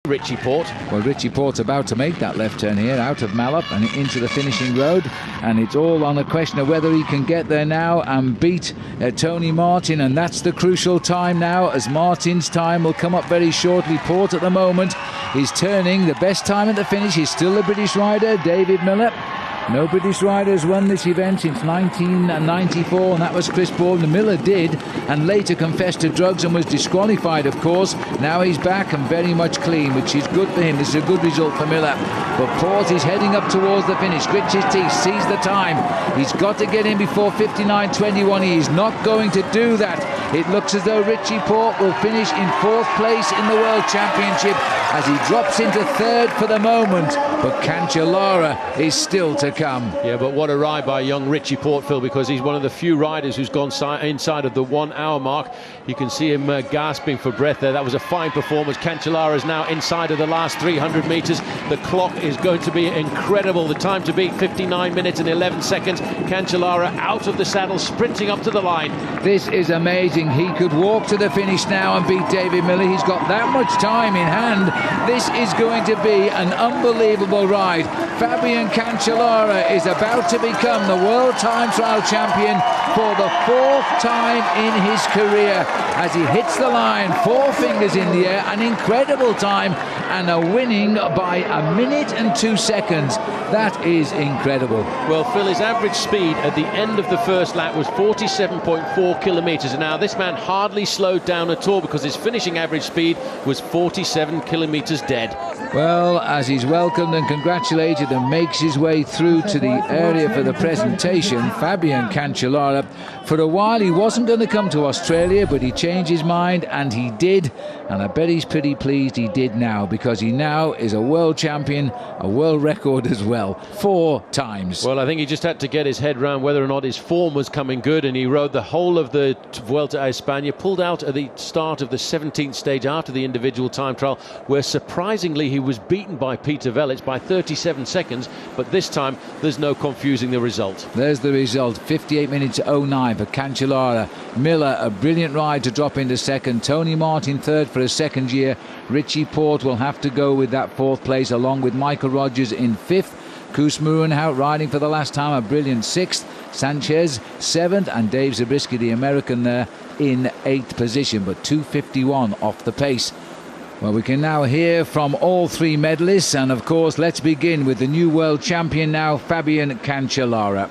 Richie Porte. Well, Richie Porte's about to make that left turn here out of Malop and into the finishing road, and it's all on a question of whether he can get there now and beat Tony Martin, and that's the crucial time now, as Martin's time will come up very shortly. Porte at the moment is turning. The best time at the finish is still the British rider David Miller. No British rider has won this event since 1994, and that was Chris Borden. Miller did, and later confessed to drugs and was disqualified, of course. Now he's back and very much clean, which is good for him. This is a good result for Miller. But Porte is heading up towards the finish. Grits his teeth, sees the time. He's got to get in before 59.21. He is not going to do that. It looks as though Richie Porte will finish in 4th place in the World Championship as he drops into 3rd for the moment. But Cancellara is still to come. Yeah, but what a ride by young Richie Porte, Phil, because he's one of the few riders who's gone inside of the 1 hour mark. You can see him gasping for breath there. That was a fine performance. Cancellara is now inside of the last 300 metres. The clock is going to be incredible. The time to beat, 59 minutes and 11 seconds. Cancellara out of the saddle, sprinting up to the line. This is amazing. He could walk to the finish now and beat David Miller. He's got that much time in hand. This is going to be an unbelievable ride. Fabian Cancellara is about to become the World Time Trial Champion for the 4th time in his career as he hits the line, 4 fingers in the air, an incredible time, and a winning by 1 minute and 2 seconds. That is incredible. Well, Phil, his average speed at the end of the first lap was 47.4 kilometres. And now this man hardly slowed down at all because his finishing average speed was 47 kilometres dead. Well, as he's welcomed and congratulated and makes his way through to the area for the presentation, Fabian Cancellara, for a while he wasn't going to come to Australia, but he changed his mind, and he did. And I bet he's pretty pleased he did now, because he now is a world champion, a world record as well, 4 times. Well, I think he just had to get his head round whether or not his form was coming good, and he rode the whole of the Vuelta a España, pulled out at the start of the 17th stage after the individual time trial, where surprisingly he was beaten by Peter Velits by 37 seconds, but this time there's no confusing the result. There's the result, 58 minutes 09 for Cancellara. Miller, a brilliant ride to drop into 2nd. Tony Martin 3rd for his 2nd year. Richie Porte will have to go with that 4th place, along with Michael Rogers in 5th. Koos Moorenhout riding for the last time, a brilliant 6th. Sanchez 7th, and Dave Zabriskie, the American, there in 8th position, but 2:51 off the pace. Well, we can now hear from all 3 medalists, and of course let's begin with the new world champion now, Fabian Cancellara.